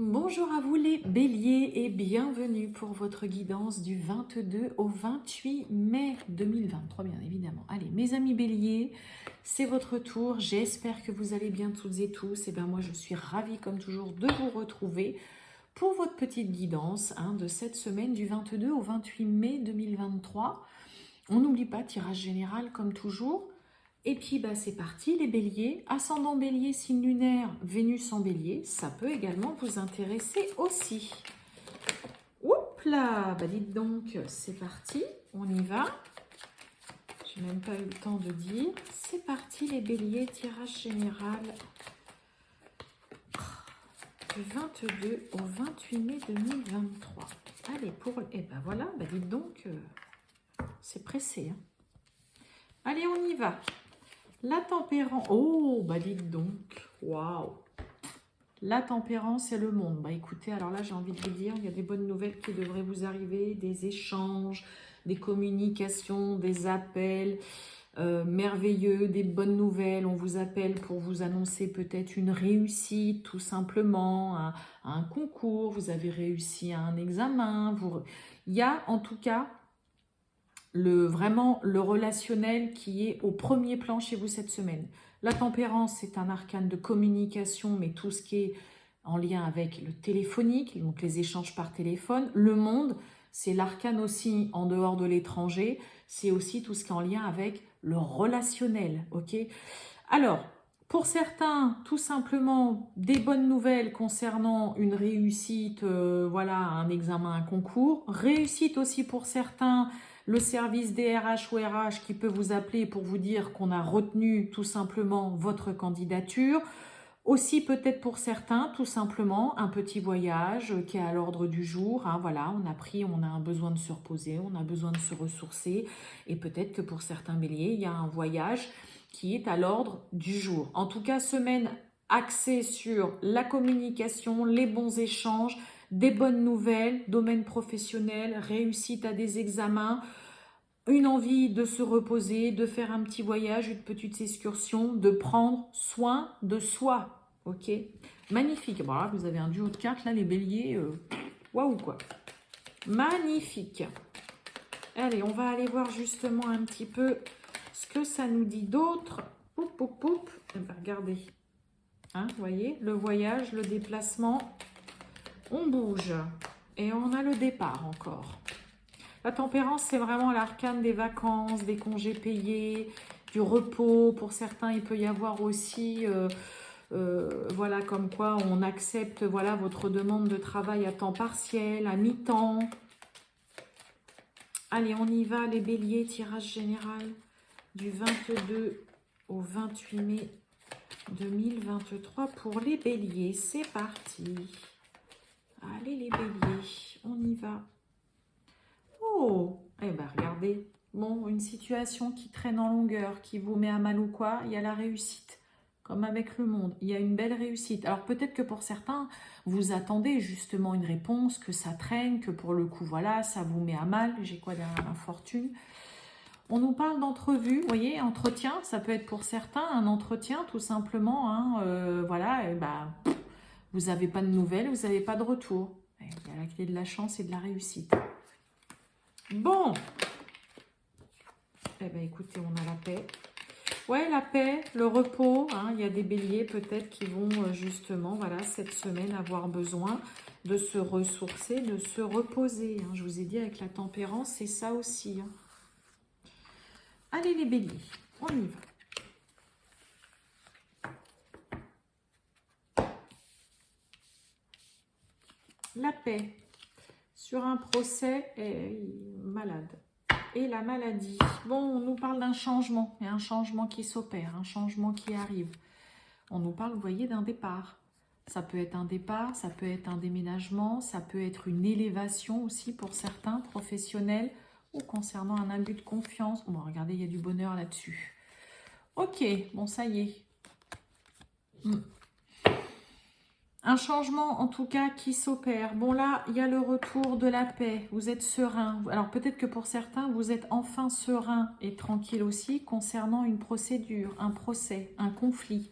Bonjour à vous les béliers et bienvenue pour votre guidance du 22 au 28 mai 2023 bien évidemment. Allez mes amis béliers, c'est votre tour, j'espère que vous allez bien toutes et tous. Et bien moi je suis ravie comme toujours de vous retrouver pour votre petite guidance de cette semaine du 22 au 28 mai 2023. On n'oublie pas, tirage général comme toujours. Et puis c'est parti les béliers, ascendant bélier, signe lunaire, Vénus en bélier, ça peut également vous intéresser aussi. Oups là, dites donc, c'est parti, on y va. J'ai même pas eu le temps de dire. C'est parti les béliers, tirage général du 22 au 28 mai 2023. Allez, voilà, dites donc, c'est pressé. Allez, on y va. La tempérance, oh, dites donc, waouh. La tempérance et le monde. Écoutez, alors là, j'ai envie de vous dire, il y a des bonnes nouvelles qui devraient vous arriver, des échanges, des communications, des appels merveilleux, des bonnes nouvelles. On vous appelle pour vous annoncer peut-être une réussite, tout simplement, à un concours, vous avez réussi à un examen. Il y a en tout cas vraiment le relationnel qui est au premier plan chez vous cette semaine. La tempérance, c'est un arcane de communication, mais tout ce qui est en lien avec le téléphonique, donc les échanges par téléphone. Le monde, c'est l'arcane aussi en dehors de l'étranger, c'est aussi tout ce qui est en lien avec le relationnel, ok? Alors, pour certains, tout simplement, des bonnes nouvelles concernant une réussite, un examen, un concours. Réussite aussi pour certains, le service DRH ou RH qui peut vous appeler pour vous dire qu'on a retenu tout simplement votre candidature. Aussi peut-être pour certains, tout simplement, un petit voyage qui est à l'ordre du jour. On a un besoin de se reposer, on a besoin de se ressourcer. Et peut-être que pour certains béliers, il y a un voyage qui est à l'ordre du jour. En tout cas, semaine axée sur la communication, les bons échanges, des bonnes nouvelles, domaine professionnel, réussite à des examens, une envie de se reposer, de faire un petit voyage, une petite excursion, de prendre soin de soi. Ok, magnifique. Bon, là, vous avez un duo de cartes, là, les béliers. Waouh, quoi. Magnifique. Allez, on va aller voir justement un petit peu ce que ça nous dit d'autre. Poup, poup, poup. Regardez. Vous voyez, le voyage, le déplacement. On bouge. Et on a le départ encore. La tempérance, c'est vraiment l'arcane des vacances, des congés payés, du repos. Pour certains, il peut y avoir aussi, comme quoi on accepte votre demande de travail à temps partiel, à mi-temps. Allez, on y va, les béliers, tirage général du 22 au 28 mai 2023 pour les béliers. C'est parti. Allez, les béliers, on y va. Oh, regardez, une situation qui traîne en longueur, qui vous met à mal ou quoi, il y a la réussite, comme avec le monde, il y a une belle réussite. Alors peut-être que pour certains, vous attendez justement une réponse, que ça traîne, que pour le coup, ça vous met à mal. J'ai quoi derrière l'infortune? On nous parle d'entrevue, vous voyez, entretien, ça peut être pour certains un entretien tout simplement, vous n'avez pas de nouvelles, vous n'avez pas de retour. Il y a la clé de la chance et de la réussite. Bon, écoutez, on a la paix. Ouais, la paix, le repos, il y a des béliers peut-être qui vont justement, cette semaine avoir besoin de se ressourcer, de se reposer. Je vous ai dit avec la tempérance, c'est ça aussi. Allez les béliers, on y va. La paix. Sur un procès malade. Et la maladie. Bon, on nous parle d'un changement. Il y a un changement qui s'opère, un changement qui arrive. On nous parle, vous voyez, d'un départ. Ça peut être un départ, ça peut être un déménagement, ça peut être une élévation aussi pour certains professionnels ou concernant un abus de confiance. Bon, regardez, il y a du bonheur là-dessus. Ok, bon, ça y est. Un changement, en tout cas, qui s'opère. Bon, là, il y a le retour de la paix. Vous êtes serein. Alors, peut-être que pour certains, vous êtes enfin serein et tranquille aussi concernant une procédure, un procès, un conflit.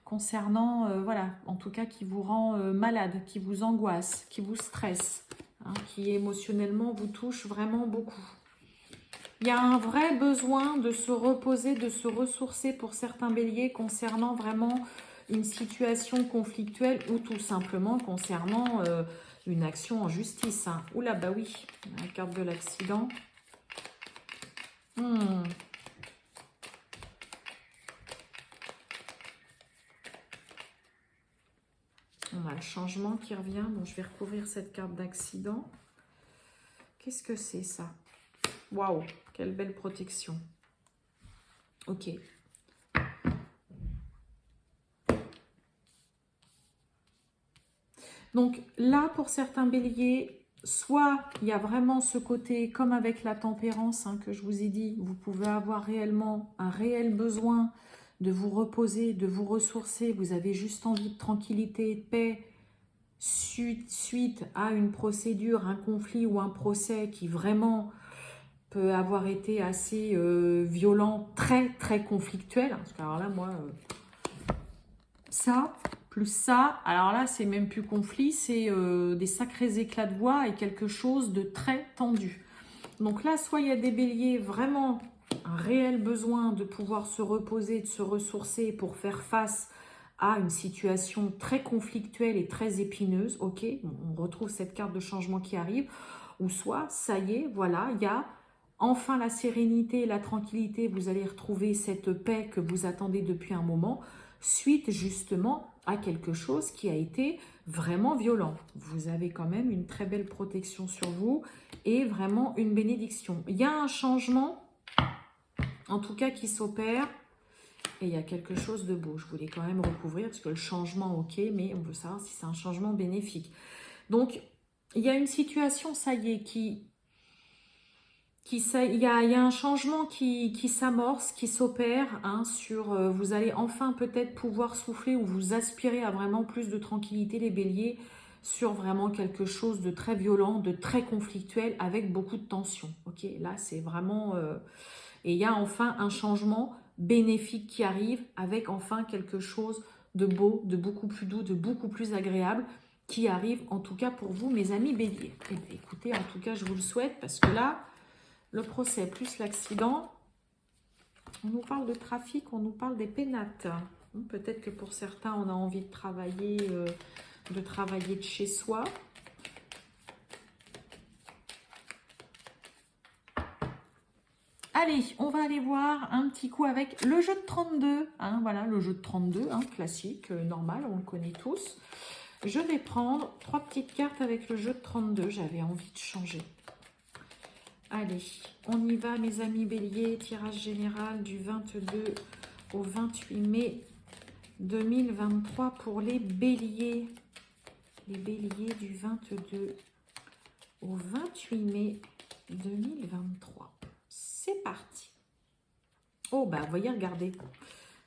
concernant, voilà, en tout cas qui vous rend malade, qui vous angoisse, qui vous stresse, hein, qui émotionnellement vous touche vraiment beaucoup. Il y a un vrai besoin de se reposer, de se ressourcer pour certains béliers concernant vraiment une situation conflictuelle ou tout simplement concernant une action en justice. Hein. Oula, bah oui, la carte de l'accident. On a le changement qui revient. Bon, je vais recouvrir cette carte d'accident. Qu'est-ce que c'est ça? Waouh, quelle belle protection. Ok. Donc là, pour certains béliers, soit il y a vraiment ce côté, comme avec la tempérance hein, que je vous ai dit, vous pouvez avoir réellement un réel besoin de vous reposer, de vous ressourcer. Vous avez juste envie de tranquillité et de paix suite à une procédure, un conflit ou un procès qui vraiment peut avoir été assez violent, très très conflictuel. Parce que alors là, moi, ça, plus ça, alors là, c'est même plus conflit, c'est des sacrés éclats de voix et quelque chose de très tendu. Donc là, soit il y a des béliers, vraiment un réel besoin de pouvoir se reposer, de se ressourcer pour faire face à une situation très conflictuelle et très épineuse. Ok, on retrouve cette carte de changement qui arrive. Ou soit, ça y est, voilà, il y a enfin la sérénité, la tranquillité, vous allez retrouver cette paix que vous attendez depuis un moment, suite justement à quelque chose qui a été vraiment violent. Vous avez quand même une très belle protection sur vous et vraiment une bénédiction. Il y a un changement, en tout cas qui s'opère, et il y a quelque chose de beau. Je voulais quand même recouvrir, parce que le changement, ok, mais on veut savoir si c'est un changement bénéfique. Donc, il y a une situation, ça y est, il y a un changement qui s'amorce, qui s'opère hein, sur vous allez enfin peut-être pouvoir souffler ou vous aspirer à vraiment plus de tranquillité les béliers sur vraiment quelque chose de très violent, de très conflictuel avec beaucoup de tension. Ok, là c'est vraiment et il y a enfin un changement bénéfique qui arrive avec enfin quelque chose de beau, de beaucoup plus doux, de beaucoup plus agréable qui arrive en tout cas pour vous mes amis béliers. Et bien, écoutez, en tout cas je vous le souhaite parce que là le procès plus l'accident, on nous parle de trafic, on nous parle des pénates. Peut-être que pour certains, on a envie de travailler de chez soi. Allez, on va aller voir un petit coup avec le jeu de 32. Hein, voilà, le jeu de 32, hein, classique, normal, on le connaît tous. Je vais prendre 3 petites cartes avec le jeu de 32. J'avais envie de changer. Allez, on y va mes amis béliers, tirage général du 22 au 28 mai 2023 pour les béliers. Les béliers du 22 au 28 mai 2023. C'est parti. Oh, bah, voyez, regardez.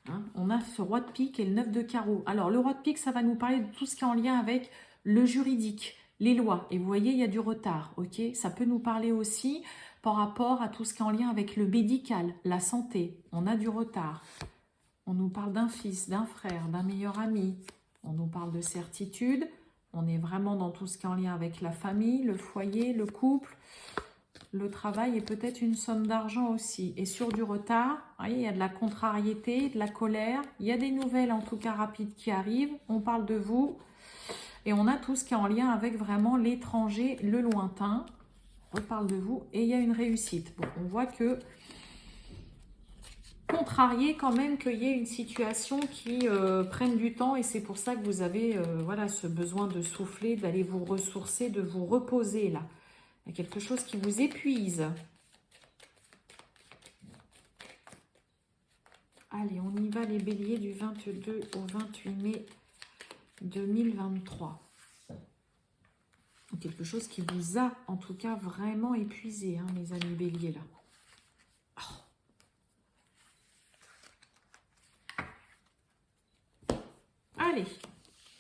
Hein, on a ce roi de pique et le 9 de carreau. Alors, le roi de pique, ça va nous parler de tout ce qui est en lien avec le juridique, les lois. Et vous voyez, il y a du retard, ok? Ça peut nous parler aussi par rapport à tout ce qui est en lien avec le médical, la santé. On a du retard. On nous parle d'un fils, d'un frère, d'un meilleur ami. On nous parle de certitude. On est vraiment dans tout ce qui est en lien avec la famille, le foyer, le couple, le travail et peut-être une somme d'argent aussi. Et sur du retard, vous voyez, il y a de la contrariété, de la colère. Il y a des nouvelles en tout cas rapides qui arrivent. On parle de vous. Et on a tout ce qui est en lien avec vraiment l'étranger, le lointain. On parle de vous et il y a une réussite. Bon, on voit que contrarié quand même qu'il y ait une situation qui prenne du temps et c'est pour ça que vous avez voilà, ce besoin de souffler, d'aller vous ressourcer, de vous reposer là. Il y a quelque chose qui vous épuise. Allez, on y va les béliers du 22 au 28 mai 2023. Quelque chose qui vous a en tout cas vraiment épuisé, hein, mes amis béliers là. Oh. Allez,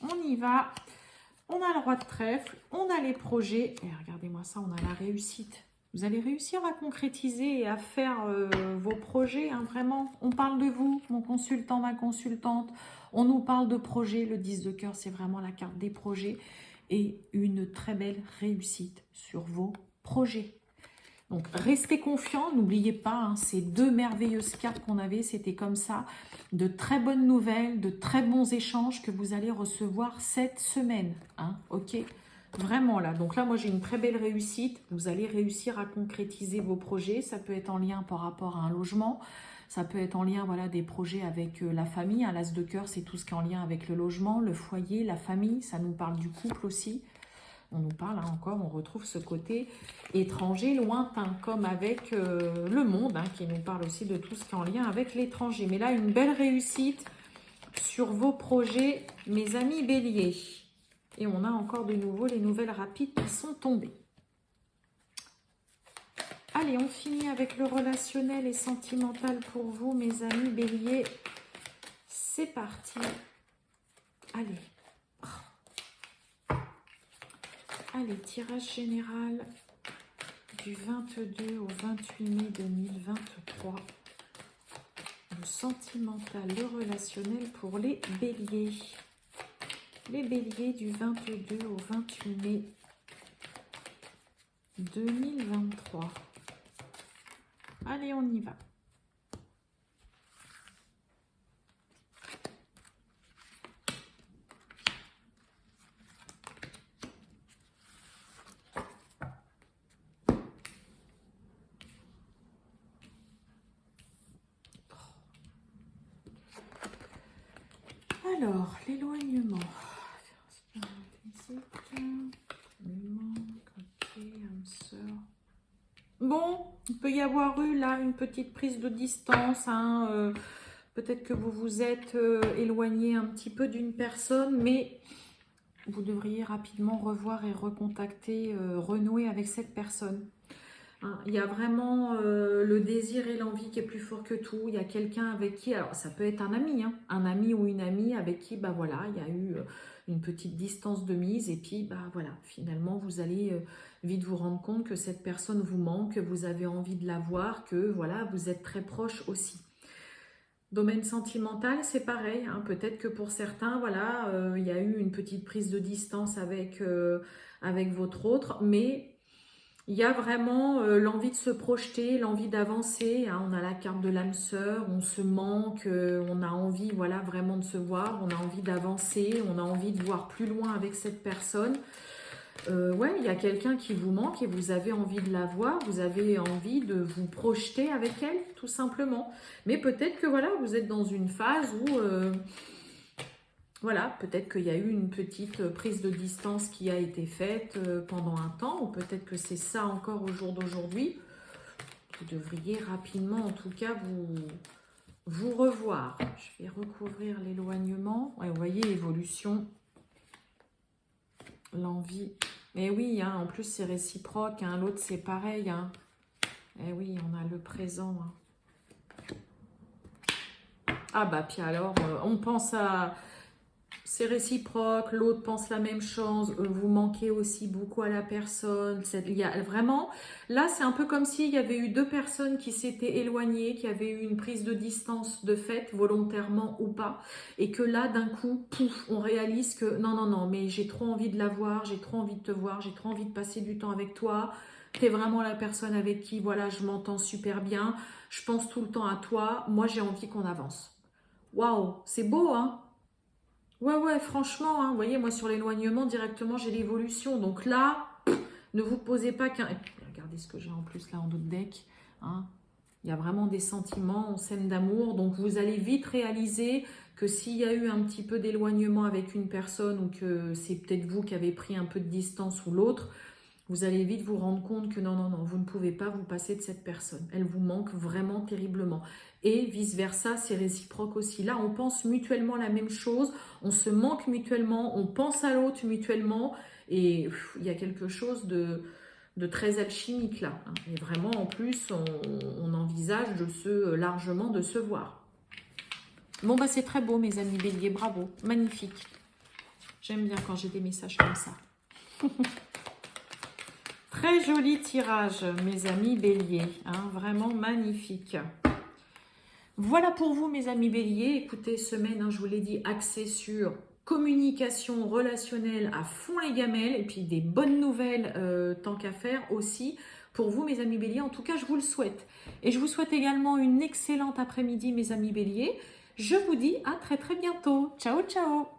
on y va. On a le roi de trèfle, on a les projets. Et regardez-moi ça, on a la réussite. Vous allez réussir à concrétiser et à faire vos projets, hein, vraiment. On parle de vous, mon consultant, ma consultante. On nous parle de projets, le 10 de cœur, c'est vraiment la carte des projets et une très belle réussite sur vos projets. Donc, restez confiants, n'oubliez pas, hein, ces deux merveilleuses cartes qu'on avait, c'était comme ça, de très bonnes nouvelles, de très bons échanges que vous allez recevoir cette semaine, hein, ok? Vraiment là, donc là, moi j'ai une très belle réussite, vous allez réussir à concrétiser vos projets, ça peut être en lien par rapport à un logement, ça peut être en lien, voilà, des projets avec la famille, hein, l'as de cœur, c'est tout ce qui est en lien avec le logement, le foyer, la famille, ça nous parle du couple aussi. On nous parle, hein, encore, on retrouve ce côté étranger, lointain, comme avec le monde, hein, qui nous parle aussi de tout ce qui est en lien avec l'étranger. Mais là, une belle réussite sur vos projets, mes amis béliers. Et on a encore de nouveau les nouvelles rapides qui sont tombées. Allez, on finit avec le relationnel et sentimental pour vous, mes amis béliers. C'est parti. Allez. Allez, tirage général du 22 au 28 mai 2023. Le sentimental, le relationnel pour les béliers. Les béliers du 22 au 28 mai 2023. Allez, on y va. Alors, l'éloignement. Bon, il peut y avoir eu là une petite prise de distance. Hein, peut-être que vous vous êtes éloigné un petit peu d'une personne, mais vous devriez rapidement revoir et recontacter, renouer avec cette personne. Hein, il y a vraiment le désir et l'envie qui est plus fort que tout. Il y a quelqu'un avec qui, alors ça peut être un ami, hein, un ami ou une amie avec qui, bah voilà, il y a eu une petite distance de mise et puis, bah voilà, finalement, vous allez vite vous rendre compte que cette personne vous manque, que vous avez envie de la voir, que voilà, vous êtes très proche aussi. Domaine sentimental, c'est pareil, hein, peut-être que pour certains, voilà, il y a eu une petite prise de distance avec, avec votre autre, mais il y a vraiment l'envie de se projeter, l'envie d'avancer. Hein. On a la carte de l'âme sœur, on se manque, on a envie, voilà, vraiment de se voir, on a envie d'avancer, on a envie de voir plus loin avec cette personne. Ouais, il y a quelqu'un qui vous manque et vous avez envie de la voir, vous avez envie de vous projeter avec elle, tout simplement. Mais peut-être que voilà, vous êtes dans une phase où... voilà, peut-être qu'il y a eu une petite prise de distance qui a été faite pendant un temps, ou peut-être que c'est ça encore au jour d'aujourd'hui. Vous devriez rapidement, en tout cas, vous revoir. Je vais recouvrir l'éloignement. Ouais, vous voyez, évolution, l'envie. Mais oui, hein, en plus, c'est réciproque. Hein, l'autre, c'est pareil. Hein. Eh oui, on a le présent. Hein. Ah bah, puis alors, on pense à... C'est réciproque, l'autre pense la même chose, vous manquez aussi beaucoup à la personne. Il y a vraiment, là c'est un peu comme s'il y avait eu deux personnes qui s'étaient éloignées, qui avaient eu une prise de distance de fait, volontairement ou pas, et que là d'un coup, pouf, on réalise que non, non, non, mais j'ai trop envie de la voir, j'ai trop envie de te voir, j'ai trop envie de passer du temps avec toi, t'es vraiment la personne avec qui, voilà, je m'entends super bien, je pense tout le temps à toi, moi j'ai envie qu'on avance. Waouh, c'est beau, hein? Ouais, franchement, hein, vous voyez, moi sur l'éloignement, directement, j'ai l'évolution. Donc là, ne vous posez pas qu'un... Regardez ce que j'ai en plus là en d'autres deck. Hein. Il y a vraiment des sentiments, on s'aime d'amour. Donc vous allez vite réaliser que s'il y a eu un petit peu d'éloignement avec une personne ou que c'est peut-être vous qui avez pris un peu de distance ou l'autre, vous allez vite vous rendre compte que non, non, non, vous ne pouvez pas vous passer de cette personne. Elle vous manque vraiment terriblement. Et vice-versa, c'est réciproque aussi. Là, on pense mutuellement la même chose, on se manque mutuellement, on pense à l'autre mutuellement, et il y a quelque chose de très alchimique là. Hein. Et vraiment, en plus, on envisage largement de se voir. Bon, bah c'est très beau, mes amis béliers, bravo, magnifique. J'aime bien quand j'ai des messages comme ça. Très joli tirage, mes amis béliers, hein, vraiment magnifique. Voilà pour vous mes amis Bélier. Écoutez, semaine, hein, je vous l'ai dit, axée sur communication relationnelle à fond les gamelles et puis des bonnes nouvelles tant qu'à faire aussi pour vous mes amis Bélier. En tout cas, je vous le souhaite. Et je vous souhaite également une excellente après-midi mes amis Bélier. Je vous dis à très très bientôt. Ciao ciao.